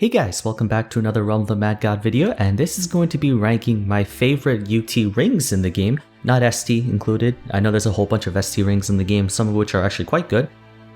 Hey guys, welcome back to another Realm of the Mad God video, and this is going to be ranking my favorite UT rings in the game, not ST included. I know there's a whole bunch of ST rings in the game, some of which are actually quite good.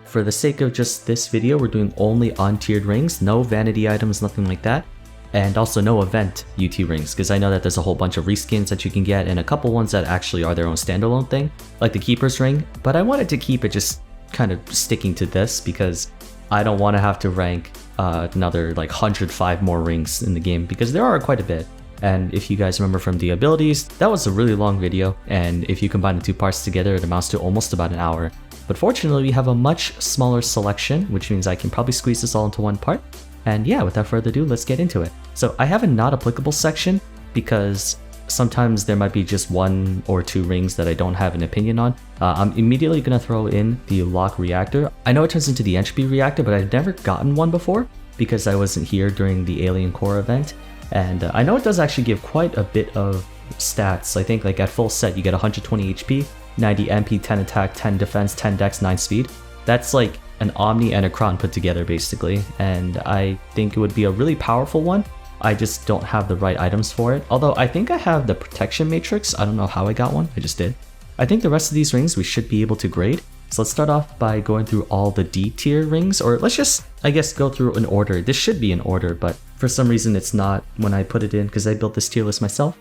For the sake of just this video, we're doing only on-tiered rings, no vanity items, nothing like that. And also no event UT rings, because I know that there's a whole bunch of reskins that you can get, and a couple ones that actually are their own standalone thing, like the Keeper's Ring, but I wanted to keep it just kind of sticking to this, because I don't want to have to rank another like 105 more rings in the game, because there are quite a bit. And if you guys remember from the abilities, that was a really long video, and if you combine the two parts together, it amounts to almost about an hour. But fortunately, we have a much smaller selection, which means I can probably squeeze this all into one part. And yeah, without further ado, let's get into it. So I have a not applicable section because sometimes there might be just one or two rings that I don't have an opinion on. I'm immediately going to throw in the lock reactor. I know it turns into the entropy reactor, but I've never gotten one before because I wasn't here during the alien core event. And I know it does actually give quite a bit of stats. I think like at full set you get 120 HP, 90 MP, 10 attack, 10 defense, 10 dex, 9 speed. That's like an Omni and a Kron put together basically, and I think it would be a really powerful one. I just don't have the right items for it, although I think I have the protection matrix. I don't know how I got one, I just did. I think the rest of these rings we should be able to grade, so let's start off by going through all the D tier rings, or let's just, I guess, go through an order. This should be in order, but for some reason it's not when I put it in because I built this tier list myself.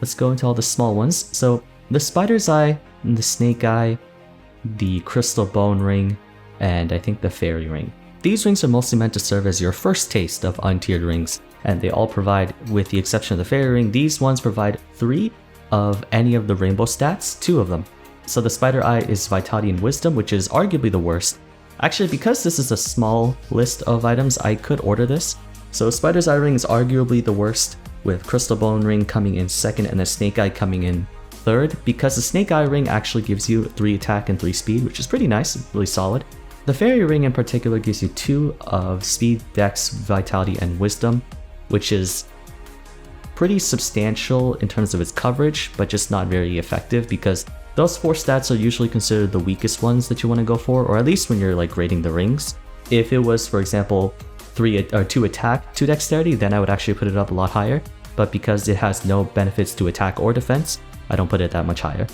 Let's go into all the small ones. So the Spider's Eye, the Snake Eye, the Crystal Bone Ring, and I think the Fairy Ring. These rings are mostly meant to serve as your first taste of untiered rings, and they all provide, with the exception of the Fairy Ring, these ones provide 3 of any of the rainbow stats, 2 of them. So the Spider Eye is Vitality and Wisdom, which is arguably the worst. Actually, because this is a small list of items, I could order this. So Spider's Eye Ring is arguably the worst, with Crystal Bone Ring coming in second and the Snake Eye coming in third, because the Snake Eye Ring actually gives you 3 attack and 3 speed, which is pretty nice, really solid. The Fairy Ring in particular gives you 2 of speed, dex, vitality, and wisdom, which is pretty substantial in terms of its coverage, but just not very effective because those 4 stats are usually considered the weakest ones that you want to go for, or at least when you're like grading the rings. If it was, for example, 2 attack, 2 dexterity, then I would actually put it up a lot higher, but because it has no benefits to attack or defense, I don't put it that much higher.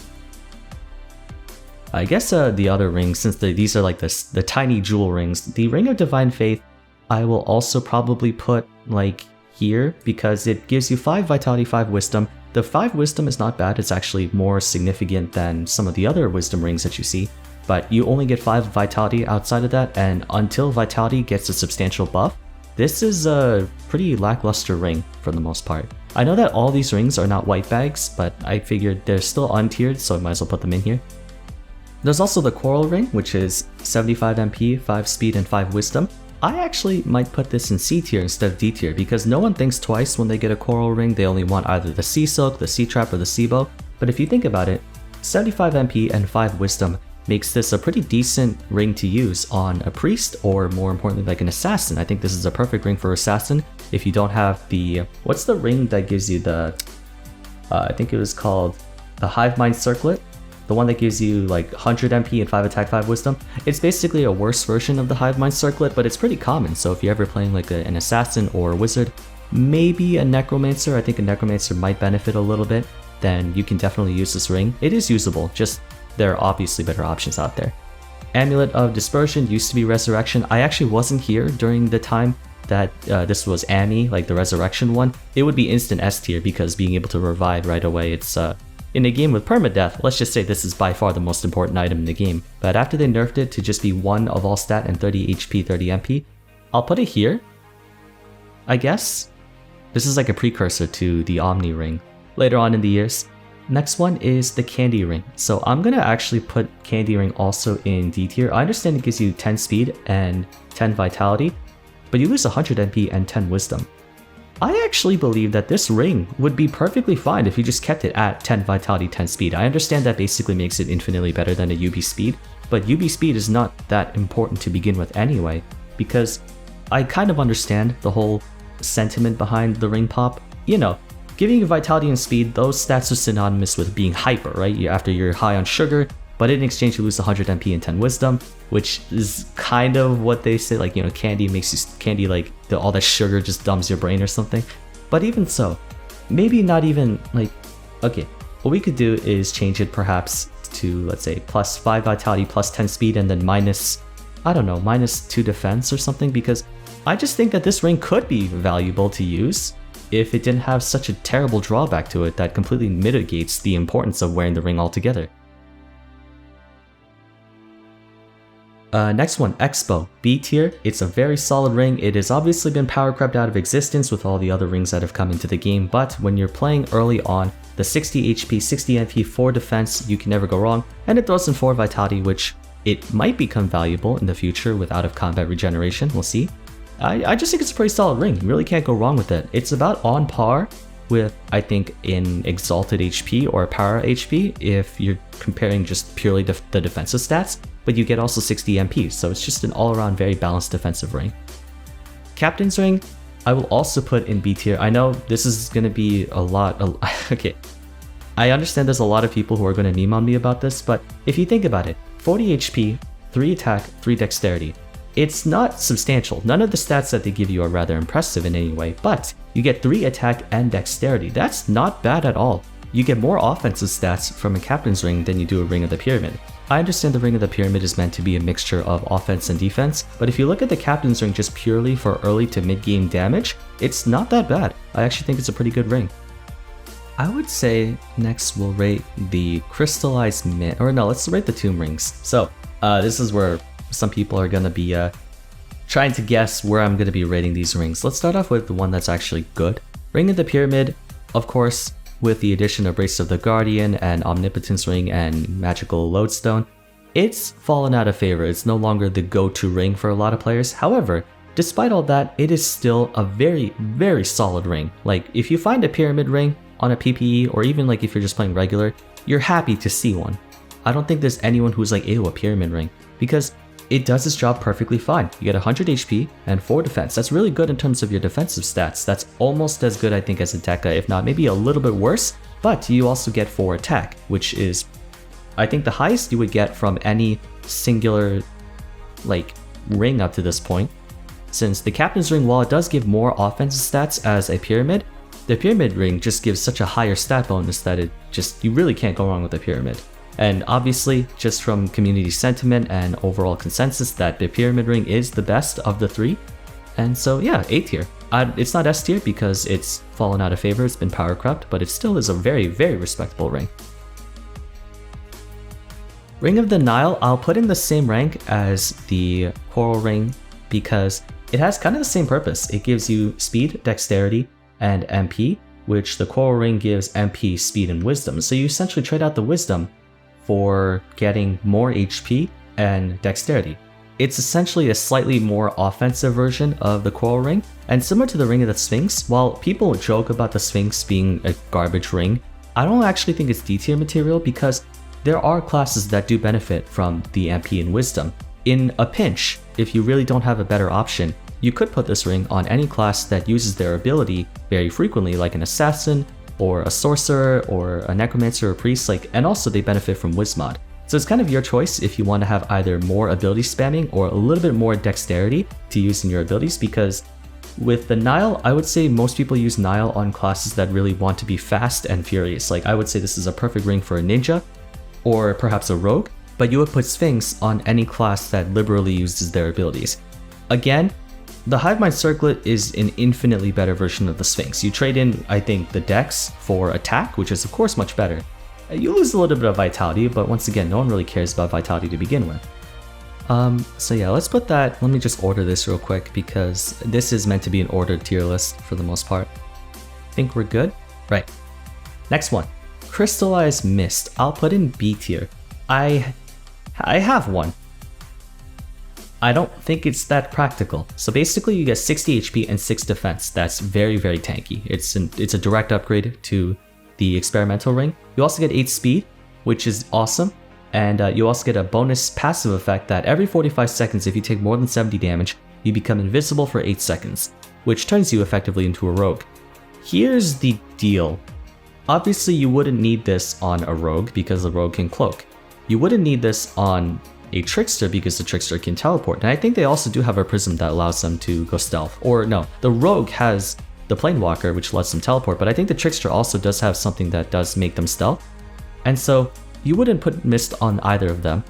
I guess the other rings, since these are like the tiny jewel rings, the Ring of Divine Faith, I will also probably put like here because it gives you 5 vitality, 5 wisdom. The 5 wisdom is not bad, it's actually more significant than some of the other wisdom rings that you see, but you only get 5 vitality outside of that, and until vitality gets a substantial buff, this is a pretty lackluster ring for the most part. I know that all these rings are not white bags, but I figured they're still untiered, so I might as well put them in here. There's also the Coral Ring, which is 75 MP, 5 speed, and 5 wisdom. I actually might put this in C tier instead of D tier because no one thinks twice when they get a Coral Ring. They only want either the Sea Silk, the Sea Trap, or the Sea Bow. But if you think about it, 75 MP and 5 wisdom makes this a pretty decent ring to use on a priest, or more importantly like an assassin. I think this is a perfect ring for assassin if you don't have the, what's the ring that gives you the, I think it was called the Hive Mind Circlet? The one that gives you like 100 MP and 5 attack, 5 wisdom. It's basically a worse version of the Hive Mind Circlet, but it's pretty common. So if you're ever playing like an assassin or a wizard, maybe a necromancer, I think a necromancer might benefit a little bit, then you can definitely use this ring. It is usable, just there are obviously better options out there. Amulet of Dispersion used to be Resurrection. I actually wasn't here during the time that this was Ami, like the Resurrection one. It would be instant S tier because being able to revive right away, it's in a game with permadeath, let's just say this is by far the most important item in the game. But after they nerfed it to just be 1 of all stat and 30 HP, 30 MP, I'll put it here, I guess. This is like a precursor to the Omni ring later on in the years. Next one is the Candy Ring. So I'm gonna actually put Candy Ring also in D tier. I understand it gives you 10 speed and 10 vitality, but you lose 100 MP and 10 wisdom. I actually believe that this ring would be perfectly fine if you just kept it at 10 vitality, 10 speed. I understand that basically makes it infinitely better than a UB speed, but UB speed is not that important to begin with anyway, because I kind of understand the whole sentiment behind the ring pop. You know, giving you vitality and speed, those stats are synonymous with being hyper, right? After you're high on sugar, but in exchange you lose 100 MP and 10 wisdom, which is kind of what they say, like, you know, candy makes you, candy like all that sugar just dumbs your brain or something. But even so, maybe not even like, okay, what we could do is change it perhaps to, let's say, plus 5 vitality, plus 10 speed, and then minus, I don't know, minus 2 defense or something, because I just think that this ring could be valuable to use if it didn't have such a terrible drawback to it that completely mitigates the importance of wearing the ring altogether. Next one, Expo, B tier. It's a very solid ring. It has obviously been power crept out of existence with all the other rings that have come into the game, but when you're playing early on, the 60 HP, 60 MP, 4 defense, you can never go wrong, and it throws in 4 vitality, which it might become valuable in the future with out of combat regeneration, we'll see. I just think it's a pretty solid ring, you really can't go wrong with it. It's about on par with, I think, in Exalted HP or Power HP if you're comparing just purely the defensive stats, but you get also 60 MP, so it's just an all-around very balanced defensive ring. Captain's Ring, I will also put in B tier. I know this is going to be a lot, okay. I understand there's a lot of people who are going to meme on me about this, but if you think about it, 40 HP, 3 attack, 3 dexterity. It's not substantial. None of the stats that they give you are rather impressive in any way, but you get 3 attack and dexterity. That's not bad at all. You get more offensive stats from a Captain's Ring than you do a Ring of the Pyramid. I understand the Ring of the Pyramid is meant to be a mixture of offense and defense, but if you look at the Captain's Ring just purely for early to mid-game damage, it's not that bad. I actually think it's a pretty good ring. I would say next we'll rate the Crystallized or no, let's rate the Tomb Rings. So this is where some people are going to be trying to guess where I'm going to be rating these rings. Let's start off with the one that's actually good. Ring of the Pyramid, of course, with the addition of Brace of the Guardian and Omnipotence Ring and Magical Lodestone, it's fallen out of favor. It's no longer the go-to ring for a lot of players. However, despite all that, it is still a very, very solid ring. Like, if you find a Pyramid Ring on a PPE, or even like if you're just playing regular, you're happy to see one. I don't think there's anyone who's like, ew, a Pyramid Ring, because it does its job perfectly fine. You get 100 HP and 4 defense. That's really good in terms of your defensive stats. That's almost as good, I think, as a Deca, if not maybe a little bit worse, but you also get 4 attack, which is, I think, the highest you would get from any singular, like, ring up to this point. Since the Captain's Ring, while it does give more offensive stats as a Pyramid, the Pyramid Ring just gives such a higher stat bonus that you really can't go wrong with the Pyramid. And obviously, just from community sentiment and overall consensus, that the Pyramid Ring is the best of the 3. And so yeah, A tier. It's not S tier because it's fallen out of favor, it's been power crept, but it still is a very, very respectable ring. Ring of the Nile, I'll put in the same rank as the Coral Ring because it has kind of the same purpose. It gives you speed, dexterity, and MP, which the Coral Ring gives MP, speed, and wisdom. So you essentially trade out the wisdom for getting more HP and dexterity. It's essentially a slightly more offensive version of the Coral Ring, and similar to the Ring of the Sphinx, while people joke about the Sphinx being a garbage ring, I don't actually think it's D tier material because there are classes that do benefit from the MP and wisdom. In a pinch, if you really don't have a better option, you could put this ring on any class that uses their ability very frequently, like an assassin, or a sorcerer, or a necromancer or priest, and also they benefit from Wismod. So it's kind of your choice if you want to have either more ability spamming or a little bit more dexterity to use in your abilities, because with the Nile, I would say most people use Nile on classes that really want to be fast and furious. Like, I would say this is a perfect ring for a ninja, or perhaps a rogue, but you would put Sphinx on any class that liberally uses their abilities. Again, the Hive Mind Circlet is an infinitely better version of the Sphinx. You trade in, I think, the Dex for attack, which is of course much better. You lose a little bit of vitality, but once again, no one really cares about vitality to begin with. So yeah, let's put that, let me just order this real quick because this is meant to be an ordered tier list for the most part. I think we're good? Right. Next one, Crystallized Mist. I'll put in B tier. I have one. I don't think it's that practical. So basically you get 60 HP and 6 defense. That's very, very tanky. It's a direct upgrade to the experimental ring. You also get 8 speed, which is awesome. And you also get a bonus passive effect that every 45 seconds, if you take more than 70 damage, you become invisible for 8 seconds, which turns you effectively into a rogue. Here's the deal. Obviously you wouldn't need this on a rogue because the rogue can cloak. You wouldn't need this on a Trickster because the Trickster can teleport. And I think they also do have a Prism that allows them to go stealth. Or no, the Rogue has the Planewalker, which lets them teleport, but I think the Trickster also does have something that does make them stealth. And so you wouldn't put Mist on either of them.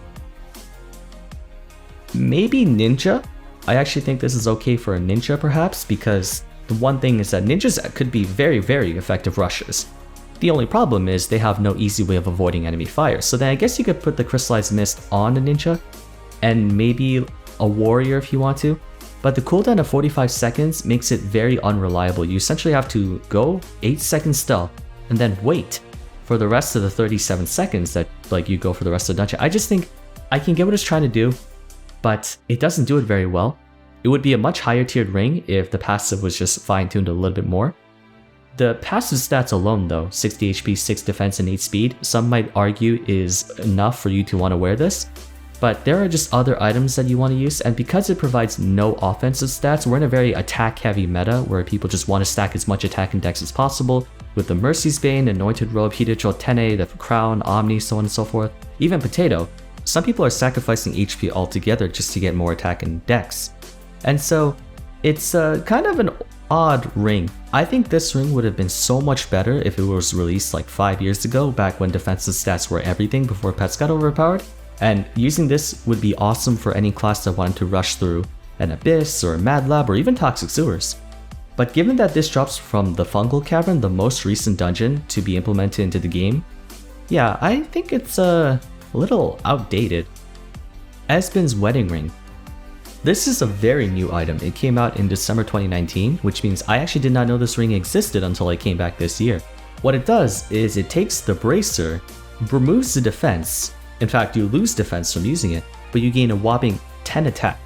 Maybe Ninja? I actually think this is okay for a Ninja perhaps, because the one thing is that Ninjas could be very, very effective rushes. The only problem is they have no easy way of avoiding enemy fire, so then I guess you could put the Crystallized Mist on a Ninja, and maybe a Warrior if you want to, but the cooldown of 45 seconds makes it very unreliable. You essentially have to go 8 seconds stealth, and then wait for the rest of the 37 seconds that you go for the rest of the dungeon. I just think I can get what it's trying to do, but it doesn't do it very well. It would be a much higher tiered ring if the passive was just fine-tuned a little bit more. The passive stats alone though, 60 HP, 6 defense, and 8 speed, some might argue is enough for you to want to wear this, but there are just other items that you want to use, and because it provides no offensive stats, we're in a very attack-heavy meta where people just want to stack as much attack and dex as possible, with the Mercy's Bane, Anointed Robe, Heated Troll, Tene, the Crown, Omni, so on and so forth. Even Potato, some people are sacrificing HP altogether just to get more attack and dex. And so, it's kind of an odd ring. I think this ring would have been so much better if it was released like 5 years ago, back when defensive stats were everything before pets got overpowered, and using this would be awesome for any class that wanted to rush through an Abyss or a Mad Lab or even Toxic Sewers. But given that this drops from the Fungal Cavern, the most recent dungeon to be implemented into the game, yeah, I think it's a little outdated. Esben's Wedding Ring. This is a very new item. It came out in December 2019, which means I actually did not know this ring existed until I came back this year. What it does is it takes the bracer, removes the defense. In fact, you lose defense from using it, but you gain a whopping 10 attack.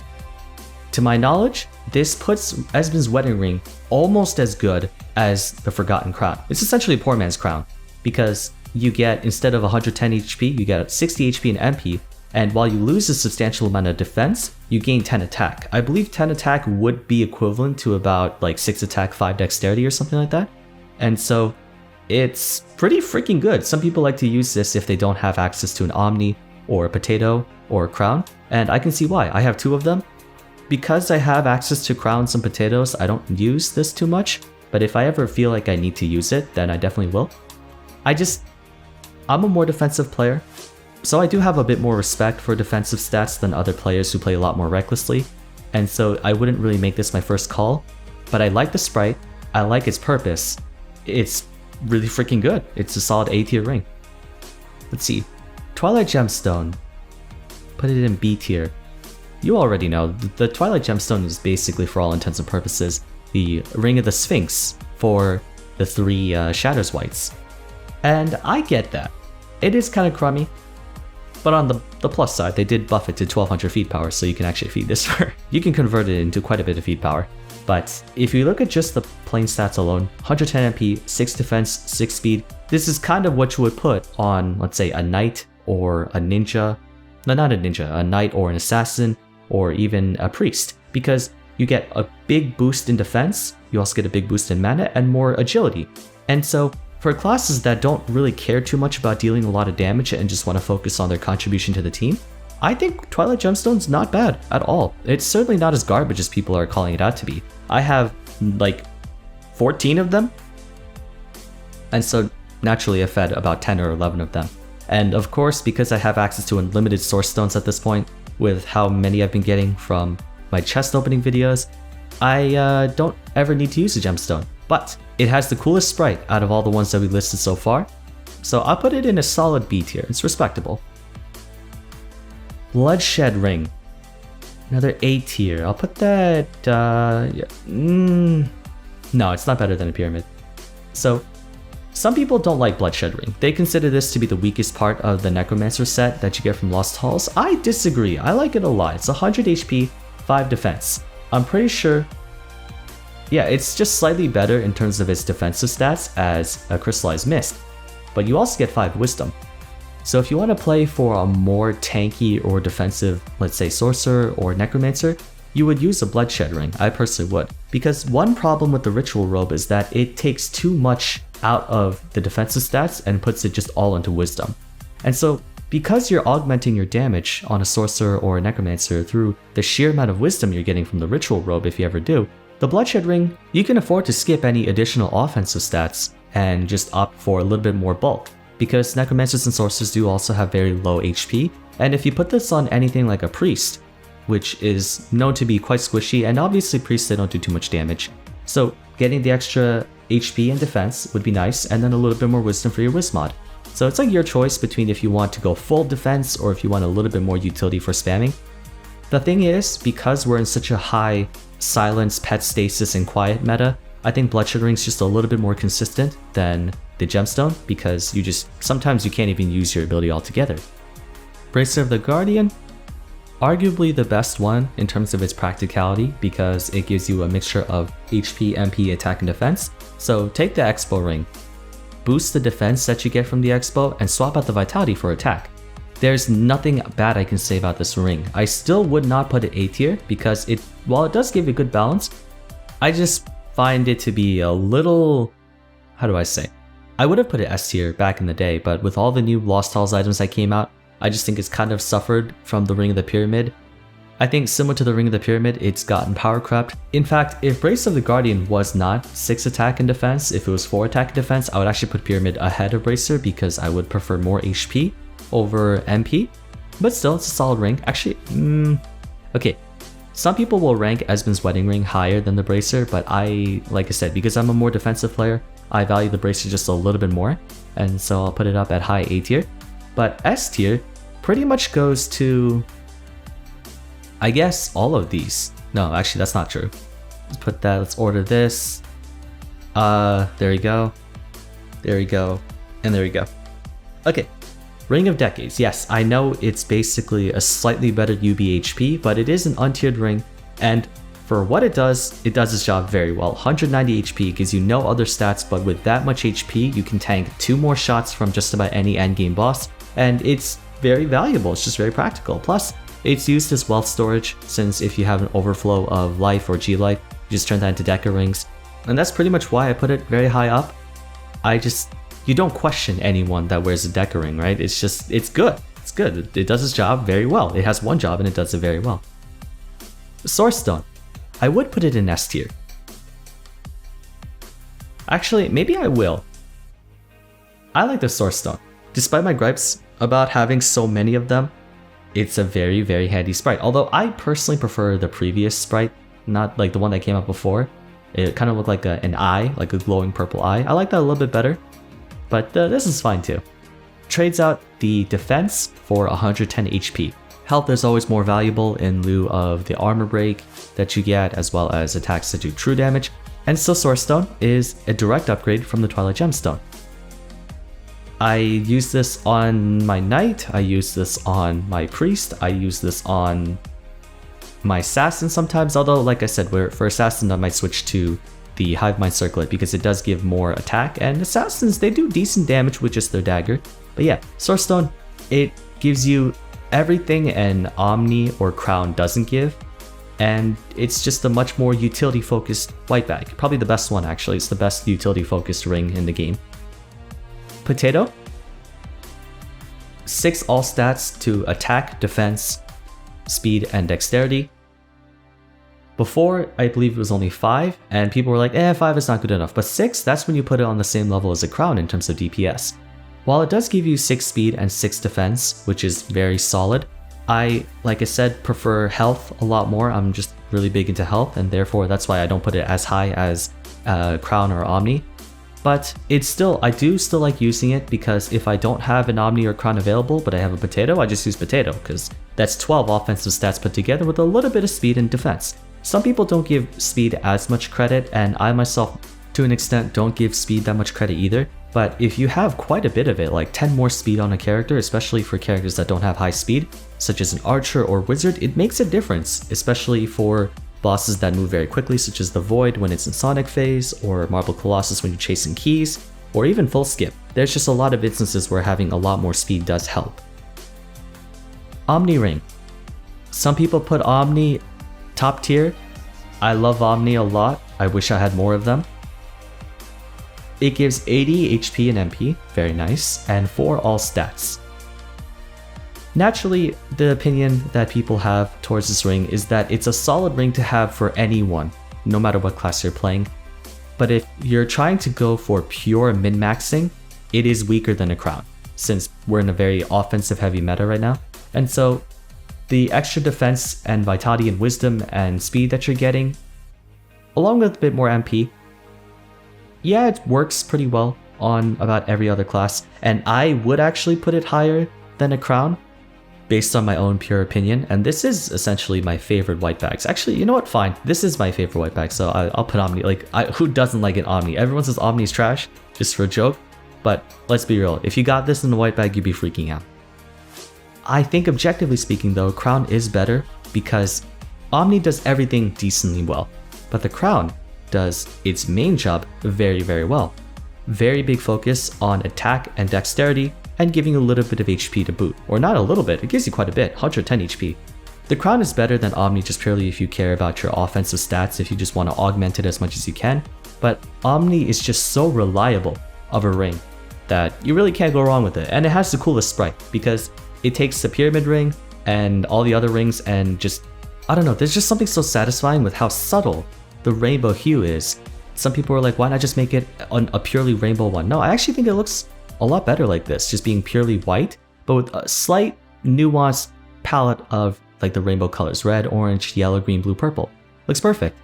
To my knowledge, this puts Esben's Wedding Ring almost as good as the Forgotten Crown. It's essentially a poor man's crown, because you get, instead of 110 HP, you get 60 HP and MP, and while you lose a substantial amount of defense, you gain 10 attack. I believe 10 attack would be equivalent to about like 6 attack, 5 dexterity or something like that. And so it's pretty freaking good. Some people like to use this if they don't have access to an Omni or a Potato or a Crown, and I can see why. I have 2 of them. Because I have access to Crowns and Potatoes, I don't use this too much, but if I ever feel like I need to use it, then I definitely will. I'm a more defensive player, so I do have a bit more respect for defensive stats than other players who play a lot more recklessly, and so I wouldn't really make this my first call, but I like the sprite, I like its purpose, it's really freaking good, it's a solid A tier ring. Let's see, Twilight Gemstone, put it in B tier. You already know, the Twilight Gemstone is basically, for all intents and purposes, the Ring of the Sphinx for the 3 Shadows Whites. And I get that. It is kind of crummy, but on the plus side, they did buff it to 1200 feed power, so you can actually feed this for... You can convert it into quite a bit of feed power. But if you look at just the plain stats alone, 110 MP, 6 defense, 6 speed, this is kind of what you would put on, let's say, a knight or a ninja. No, not a ninja, a knight or an assassin, or even a priest, because you get a big boost in defense, you also get a big boost in mana, and more agility. And so, for classes that don't really care too much about dealing a lot of damage and just want to focus on their contribution to the team, I think Twilight Gemstone's not bad at all. It's certainly not as garbage as people are calling it out to be. I have like 14 of them, and so naturally I fed about 10 or 11 of them. And of course, because I have access to unlimited source stones at this point, with how many I've been getting from my chest opening videos, I don't ever need to use a gemstone. But it has the coolest sprite out of all the ones that we listed so far, so I'll put it in a solid B tier. It's respectable. Bloodshed Ring, another A tier. I'll put that, no, it's not better than a pyramid. So, some people don't like Bloodshed Ring. They consider this to be the weakest part of the Necromancer set that you get from Lost Halls. I disagree. I like it a lot. It's 100 HP, 5 defense. I'm pretty sure... Yeah, it's just slightly better in terms of its defensive stats as a Crystallized Mist, but you also get 5 Wisdom. So if you want to play for a more tanky or defensive, let's say Sorcerer or Necromancer, you would use a Bloodshed Ring. I personally would. Because one problem with the Ritual Robe is that it takes too much out of the defensive stats and puts it just all into Wisdom. And so because you're augmenting your damage on a sorcerer or a necromancer through the sheer amount of wisdom you're getting from the ritual robe if you ever do, the Bloodshed ring, you can afford to skip any additional offensive stats and just opt for a little bit more bulk, because necromancers and sorcerers do also have very low HP, and if you put this on anything like a priest, which is known to be quite squishy, and obviously priests, they don't do too much damage, so getting the extra HP and defense would be nice, and then a little bit more wisdom for your Wiz mod. So it's like your choice between if you want to go full defense or if you want a little bit more utility for spamming. The thing is, because we're in such a high silence, pet stasis, and quiet meta, I think Bloodshed Ring's just a little bit more consistent than the Gemstone, because sometimes you can't even use your ability altogether. Bracer of the Guardian, arguably the best one in terms of its practicality, because it gives you a mixture of HP, MP, attack, and defense. So take the Expo ring, boost the defense that you get from the Expo, and swap out the vitality for attack. There's nothing bad I can say about this ring. I still would not put it A tier, because while it does give a good balance, I just find it to be a little, how do I say? I would have put it S tier back in the day, but with all the new Lost Halls items that came out, I just think it's kind of suffered from the Ring of the Pyramid. I think similar to the Ring of the Pyramid, it's gotten power crept. In fact, if Brace of the Guardian was not 6 attack and defense, if it was 4 attack and defense, I would actually put Pyramid ahead of Bracer because I would prefer more HP over MP. But still, it's a solid ring. Actually, okay. Some people will rank Esmond's Wedding Ring higher than the Bracer, but like I said, because I'm a more defensive player, I value the Bracer just a little bit more, and so I'll put it up at high A tier. But S tier pretty much goes to, I guess, all of these. No, actually that's not true. Let's put that, let's order this. There we go. There we go. And there we go. Okay. Ring of Decades. Yes, I know it's basically a slightly better UBHP, but it is an untiered ring, and for what it does its job very well. 190 HP gives you no other stats, but with that much HP, you can tank 2 more shots from just about any endgame boss, and it's very valuable. It's just very practical. Plus, it's used as wealth storage, since if you have an overflow of life or G-Life, you just turn that into Deca rings, and that's pretty much why I put it very high up. You don't question anyone that wears a Deca ring, right? It's good. It's good. It does its job very well. It has one job and it does it very well. Source Stone. I would put it in S tier. Actually, maybe I will. I like the Source Stone. Despite my gripes about having so many of them, it's a very, very handy sprite. Although I personally prefer the previous sprite, not like the one that came out before. It kind of looked like an eye, like a glowing purple eye. I like that a little bit better. But this is fine too. Trades out the defense for 110 HP. Health is always more valuable in lieu of the armor break that you get, as well as attacks that do true damage. And so Source Stone is a direct upgrade from the Twilight Gemstone. I use this on my Knight, I use this on my Priest, I use this on my Assassin sometimes, although like I said, for Assassin I might switch to the Hive Mind Circlet because it does give more attack, and Assassins, they do decent damage with just their dagger. But yeah, Source Stone, it gives you everything an Omni or Crown doesn't give, and it's just a much more utility focused white bag. Probably the best one actually, it's the best utility focused ring in the game. Potato, 6 all stats to attack, defense, speed, and dexterity. Before, I believe it was only 5, and people were like, 5 is not good enough, but 6, that's when you put it on the same level as a Crown in terms of DPS. While it does give you 6 speed and 6 defense, which is very solid, like I said, prefer health a lot more. I'm just really big into health, and therefore that's why I don't put it as high as Crown or Omni. But I do still like using it, because if I don't have an Omni or Crown available, but I have a Potato, I just use Potato, because that's 12 offensive stats put together with a little bit of speed and defense. Some people don't give speed as much credit, and I myself, to an extent, don't give speed that much credit either. But if you have quite a bit of it, like 10 more speed on a character, especially for characters that don't have high speed, such as an Archer or Wizard, it makes a difference, especially for bosses that move very quickly, such as the Void when it's in Sonic phase, or Marble Colossus when you're chasing keys, or even Full Skip. There's just a lot of instances where having a lot more speed does help. Omni Ring. Some people put Omni top tier. I love Omni a lot. I wish I had more of them. It gives 80 HP and MP, very nice, and 4 all stats. Naturally, the opinion that people have towards this ring is that it's a solid ring to have for anyone, no matter what class you're playing. But if you're trying to go for pure min-maxing, it is weaker than a crown, since we're in a very offensive heavy meta right now. And so the extra defense and vitality and wisdom and speed that you're getting, along with a bit more MP, yeah, it works pretty well on about every other class. And I would actually put it higher than a crown, based on my own pure opinion, and this is essentially my favorite white bags. Actually, you know what? Fine. This is my favorite white bag, so I'll put Omni. Like, who doesn't like an Omni? Everyone says Omni's trash, just for a joke. But let's be real. If you got this in the white bag, you'd be freaking out. I think objectively speaking, though, Crown is better because Omni does everything decently well, but the Crown does its main job very, very well. Very big focus on attack and dexterity, and giving a little bit of HP to boot. Or not a little bit, it gives you quite a bit, 110 HP. The Crown is better than Omni just purely if you care about your offensive stats, if you just want to augment it as much as you can, but Omni is just so reliable of a ring that you really can't go wrong with it. And it has the coolest sprite because it takes the pyramid ring and all the other rings and just, I don't know, there's just something so satisfying with how subtle the rainbow hue is. Some people are like, why not just make it a purely rainbow one? No, I actually think it looks a lot better like this, just being purely white, but with a slight nuanced palette of like the rainbow colors, red, orange, yellow, green, blue, purple. Looks perfect.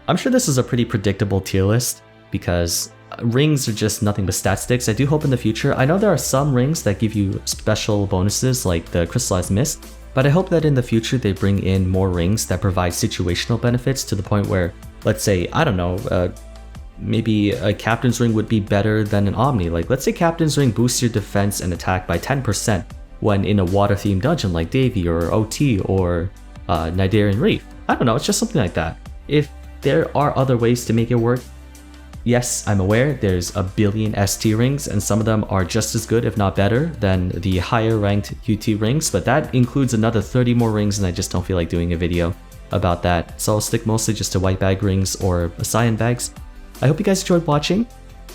I'm sure this is a pretty predictable tier list because rings are just nothing but stat sticks. I do hope in the future, I know there are some rings that give you special bonuses like the Crystallized Mist, but I hope that in the future they bring in more rings that provide situational benefits to the point where, let's say, I don't know, maybe a Captain's Ring would be better than an Omni. Like, let's say Captain's Ring boosts your defense and attack by 10% when in a water-themed dungeon like Davy or OT or Nidarian Reef. I don't know, it's just something like that. If there are other ways to make it work, yes, I'm aware there's a billion ST rings and some of them are just as good, if not better, than the higher ranked UT rings, but that includes another 30 more rings and I just don't feel like doing a video about that. So I'll stick mostly just to white bag rings or cyan bags. I hope you guys enjoyed watching.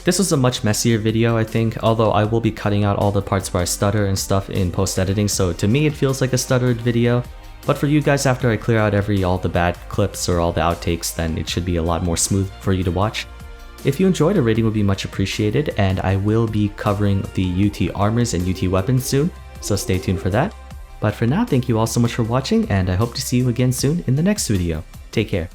This was a much messier video, I think, although I will be cutting out all the parts where I stutter and stuff in post-editing, so to me it feels like a stuttered video. But for you guys, after I clear out all the bad clips or all the outtakes, then it should be a lot more smooth for you to watch. If you enjoyed, a rating would be much appreciated, and I will be covering the UT armors and UT weapons soon, so stay tuned for that. But for now, thank you all so much for watching, and I hope to see you again soon in the next video. Take care.